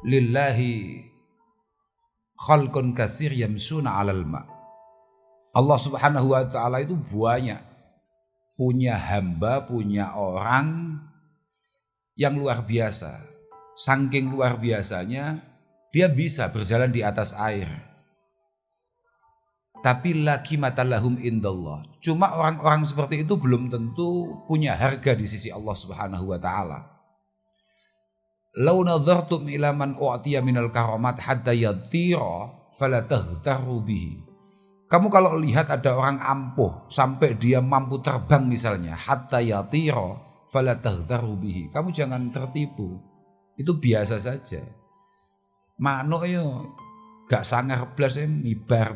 lillahi khalqun katsir yamsuna 'alal ma. Allah Subhanahu wa taala itu banyak punya hamba, punya orang yang luar biasa. Saking luar biasanya dia bisa berjalan di atas air. Tapi laki matalahum indallah. Cuma orang-orang seperti itu belum tentu punya harga di sisi Allah Subhanahu wa taala. Lau nadhartum ila man u'tiya minal karamat hatta yatira fala taghtaru bihi. Kamu kalau lihat ada orang ampuh sampai dia mampu terbang misalnya, hatta yatira fala taghtaru bihi. Kamu jangan tertipu. Itu biasa saja. Manuk yo gak sangar blas mibar.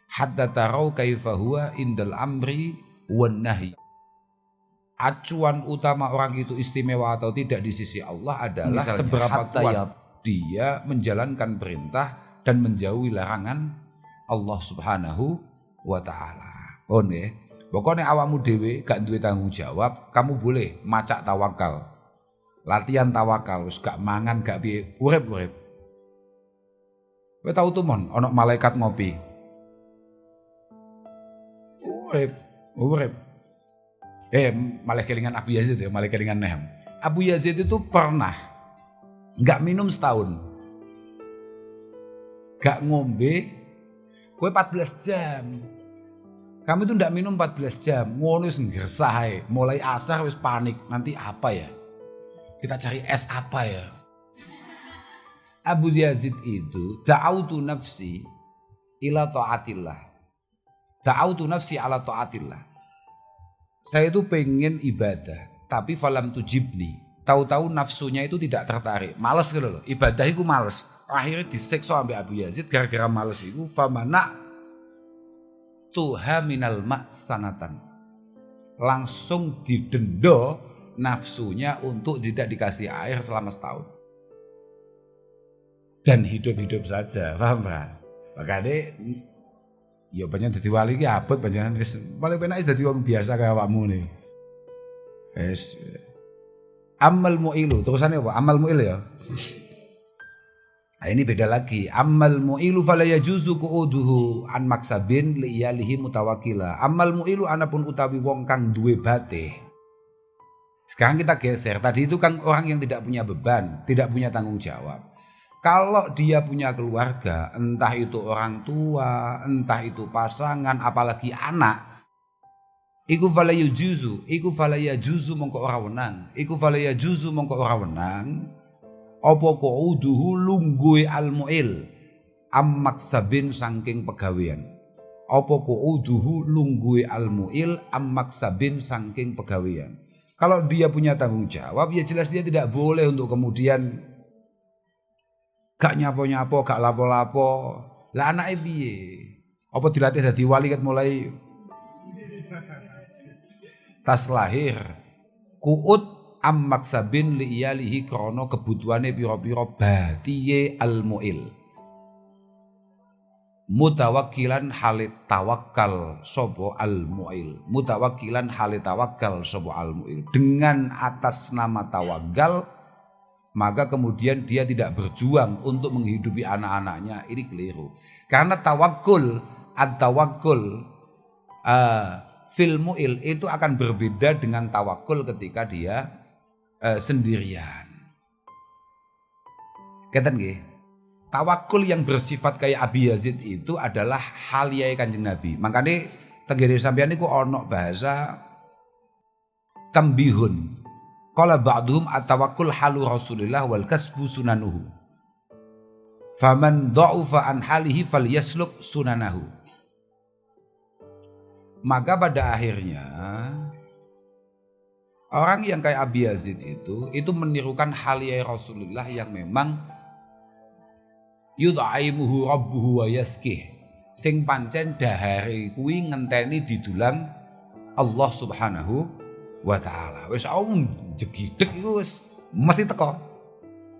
Hatta tarau kaifa huwa indal amri wan nahi. Acuan utama orang itu istimewa atau tidak di sisi Allah adalah misalnya, seberapa kuat dia menjalankan perintah dan menjauhi larangan Allah Subhanahu wa taala. Oh nggih. Pokoknya awakmu dhewe gak duwe tanggung jawab, kamu boleh macak tawakal. Latihan tawakal, wis gak mangan gak piye, urip. Kowe tau tuh mon ana malaikat ngopi. Urip. Malah kelingan Abu Yazid ya, malah kelingan Nehem. Abu Yazid itu pernah gak minum setahun. Gak ngombe, kowe 14 jam. Kamu itu ndak minum 14 jam, ngono wis ngersah ae. Mulai asar wis panik, nanti apa ya? Kita cari es apa ya? Abu Yazid itu da'autu nafsi ila ta'atillah. Da'autu nafsi ala ta'atillah. Saya itu pengen ibadah, tapi falam tujibni. Tahu-tahu nafsunya itu tidak tertarik, males gitu loh. Ibadah itu males. Akhirnya disiksa ambek Abu Yazid gara-gara males itu famana tuha minal sanatan. Langsung didenda nafsunya untuk tidak dikasih air selama setahun. Dan hidup-hidup saja, paham Pak? Makanya ya banyak dadi wali ki abot panjenengan wis paling penak dadi wong biasa kaya awakmu nih. Wis amal mu'ilu, terusane apa? Amal mu'il ya. Nah, ini beda lagi. Amal mu'ilu fala yajuzu qu'uduhu an maksabin li iyalihi mutawakkila. Amal mu'ilu anapun utawi wong kang duwe batih. Sekarang kita geser. Tadi itu kan orang yang tidak punya beban, tidak punya tanggung jawab. Kalau dia punya keluarga, entah itu orang tua, entah itu pasangan, apalagi anak, iku fala yajuzu mongko ora wenang. Apa qu'uduhu lungguhe al-mu'il am maksabin saking pegawean. Apa qu'uduhu lungguhe al-mu'il am maksabin saking pegawean. Kalau dia punya tanggung jawab, ya jelas dia tidak boleh untuk kemudian gak nyapo-nyapo, gak lapo-lapo. Lah anake piye? Apa dilatih dadi wali ket mulai tas lahir kuut am maksabin li iyalihi krana kebutuhane pira-pira batiye al-mu'il. Mutawakkilan halit tawakkal sapa al-mu'il. Dengan atas nama tawakal, maka kemudian dia tidak berjuang untuk menghidupi anak-anaknya. Ini keliru. Karena tawakkul fil mu'il itu akan berbeda dengan tawakkul ketika dia sendirian. Keten nggih. Tawakkul yang bersifat kayak Abi Yazid itu adalah haliyai Kanjeng Nabi. Makanya tenggene sampeyan niku ana bahasa tambihun. Qala ba'dhum at-tawakkul halu Rasulillah wal kasbu sunanuhu. Faman dha'ufa an halihi falyasluk sunanahu. Maka pada akhirnya orang yang kayak Abi Yazid itu menirukan haliyai Rasulullah yang memang yud'aimuhu rabbuhu wa yaskih. Sing pancen dahare kuwi ngenteni didulang Allah Subhanahu wa taala. Wis jegideg iku wis mesti teko.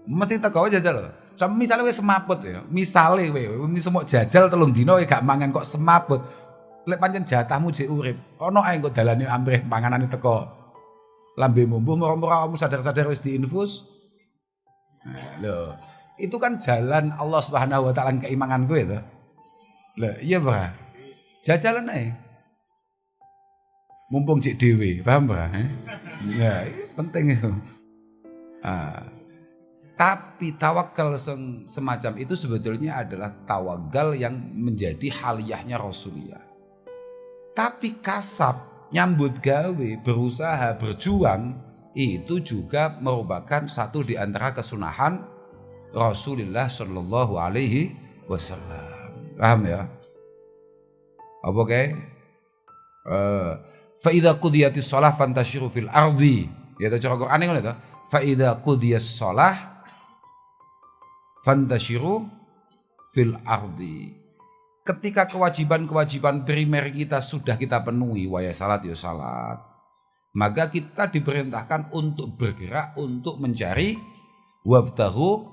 Mesti teko jajal. Misale wis semaput ya. Misale kowe semok jajal 3 dina gak mangan kok semaput. Lek pancen jatahmu jek urip, ana ae kok dalane amrih panganane teko. Lambemu mbuh moro-moro kamu sadar-sadar wis diinfus. Nah, loh, itu kan jalan Allah Subhanahu wa taala keimangan kowe to. Loh, iya Bra. Jajalan ae. Mumpung cek dhewe, paham Bra? Ya, itu penting itu. Tapi tawakal semacam itu sebetulnya adalah tawakal yang menjadi haliyahnya Rasulullah. Tapi kasab, nyambut gawe, berusaha, berjuang itu juga merupakan satu di antara kesunahan Rasulullah Shallallahu Alaihi Wasallam. Paham ya? Apa kayak? Fa idza qudiyatis shalah fantashiru fil ardi. Ya ta cara Qur'ane ngono ta. Fa idza qudiyas shalah fantashiru fil ardi. Ketika kewajiban-kewajiban primer kita sudah kita penuhi, waya salat ya salat, maka kita diperintahkan untuk bergerak untuk mencari wabtaghu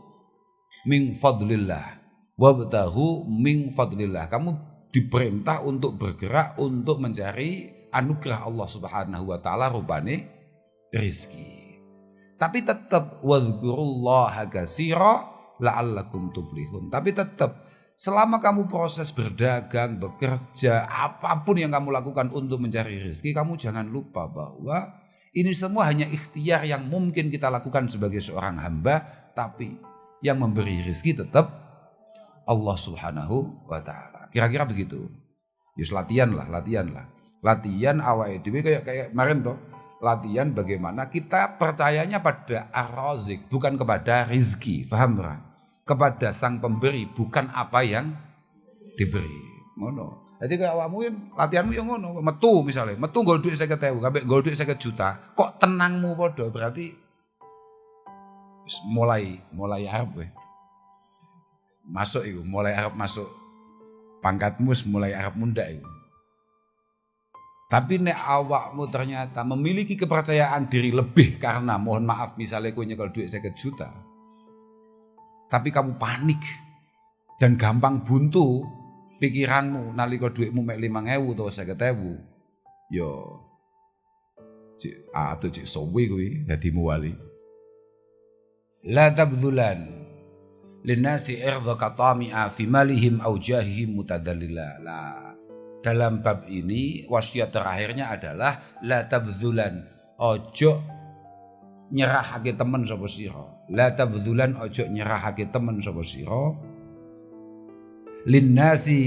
min fadlillah. Wabtaghu min fadlillah. Kamu diperintah untuk bergerak untuk mencari anugerah Allah Subhanahu wa taala rupane rizki. Tapi tetap wadhkurullaha katsira la'allakum tuflihun. Tapi tetap selama kamu proses berdagang, bekerja, apapun yang kamu lakukan untuk mencari rezeki, kamu jangan lupa bahwa ini semua hanya ikhtiar yang mungkin kita lakukan sebagai seorang hamba, tapi yang memberi rezeki tetap Allah Subhanahu wa taala. Kira-kira begitu. Yus latihan lah. Latihan awake dhewe kayak kemarin toh. Latihan bagaimana kita percayanya pada ar-razik, bukan kepada rizki. Paham ora? Kepada sang pemberi, bukan apa yang diberi. Ngono. Jadi kayak awakmu latihanmu yang ngono, metu misalnya, metu nggo dhuwit 50.000, kabeh nggo dhuwit 50 juta. Kok tenangmu padha, berarti mulai arep kowe. Masuk iku, mulai arep masuk pangkatmu mulai arep mundak iku. Tapi nek awakmu ternyata memiliki kepercayaan diri lebih karena mohon maaf misalnya kowe nyekel duit 50 juta. Tapi kamu panik dan gampang buntu pikiranmu nalika duitmu mek 5.000 atau 50.000. Yo cik sowe kuwi dadi muwali. La tabdzulan linnasi irdhaka tami'a fi malihim aw jahihim mutadallila. Dalam bab ini wasiat terakhirnya adalah la tabdzulan, ojo nyerahake temen sapa sira. La tabdzulan, ojo nyerahake temen sapa sira. Linnasi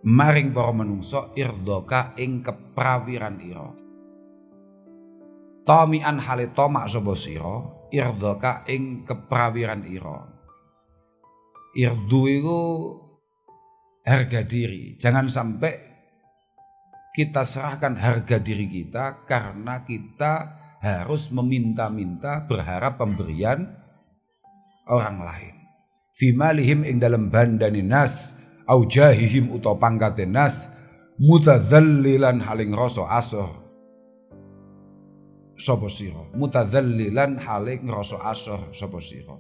maring para manungsa irdhaka ing keprawiran ira. Tami'an hale tamak sapa sira irdhaka ing keprawiran ira. Irdu iku harga diri. Jangan sampai kita serahkan harga diri kita karena kita harus meminta-minta berharap pemberian orang lain. Fi malihim ing dalam bandani nas au jahihim utawa pangkate nas mutadzallilan haling rasa asor sapa sira. Mutadzallilan haling rasa asor sapa sira.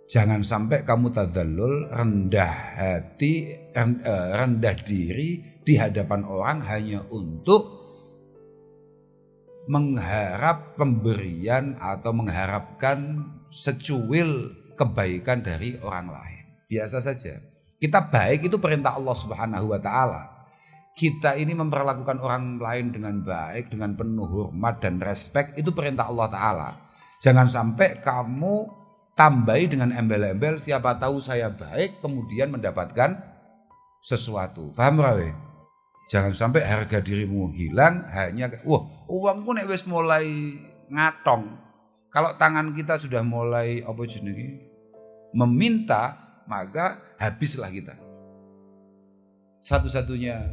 Jangan sampai kamu tadzallul, rendah hati, rendah diri di hadapan orang hanya untuk mengharap pemberian atau mengharapkan secuil kebaikan dari orang lain. Biasa saja. Kita baik itu perintah Allah Subhanahu wa taala. Kita ini memperlakukan orang lain dengan baik, dengan penuh hormat dan respek, itu perintah Allah taala. Jangan sampai kamu tambahi dengan embel-embel siapa tahu saya baik kemudian mendapatkan sesuatu. Paham rawe? Jangan sampai harga dirimu hilang hanya uangku nek wis mulai ngatong. Kalau tangan kita sudah mulai apa jenenge meminta, maka habislah kita. Satu-satunya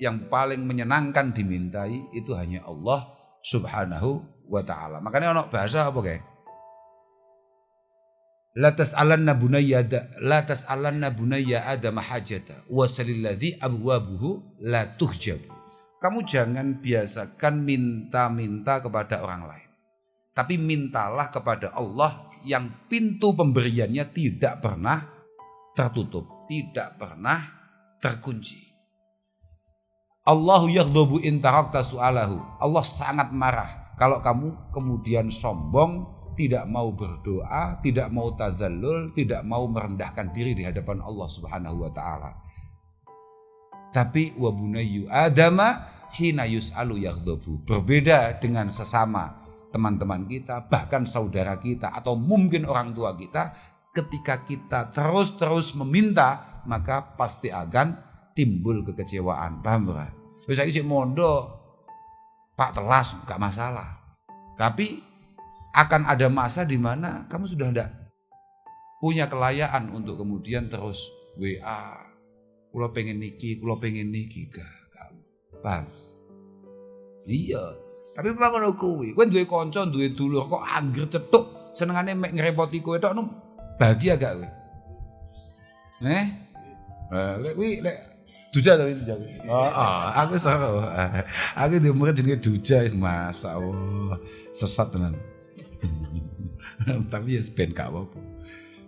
yang paling menyenangkan dimintai itu hanya Allah Subhanahu wa taala. Makanya ono bahasa apa kayak La tas'alanna bunayya Adam hajata wasalilladzi abwabuhu la tuhjab. Kamu jangan biasakan minta-minta kepada orang lain. Tapi mintalah kepada Allah yang pintu pemberiannya tidak pernah tertutup, tidak pernah terkunci. Allahu yaghdabu in tarakta su'alahu. Allah sangat marah kalau kamu kemudian sombong tidak mau berdoa, tidak mau tazallul, tidak mau merendahkan diri di hadapan Allah Subhanahu wa taala. Tapi wa bunayyu adama hina yus'alu yaghdabu. Berbeda dengan sesama teman-teman kita, bahkan saudara kita atau mungkin orang tua kita, ketika kita terus-terus meminta, maka pasti akan timbul kekecewaan. Paham ora? Wis saiki sik mondok Pak telas enggak masalah. Tapi akan ada masa di mana kamu sudah tidak punya kelayaan untuk kemudian terus WA, kula pengen niki gak. Paham? Iya. Tapi memang ngono kuwi. Kowe duwe kanca, duwe dulur kok angger cetuk senengane mek ngrepoti kowe tok, bahagia gak kowe? Lek kuwi lek Duja to itu jago. Aku seru. Aku di umur jenenge Duja, masyaallah. Sesat tenan. Tapi ya ben gak apa-apa.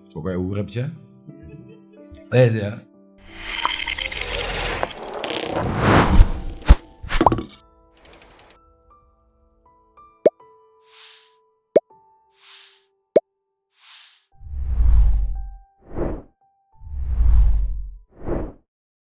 Pokoke urip aja. Ya.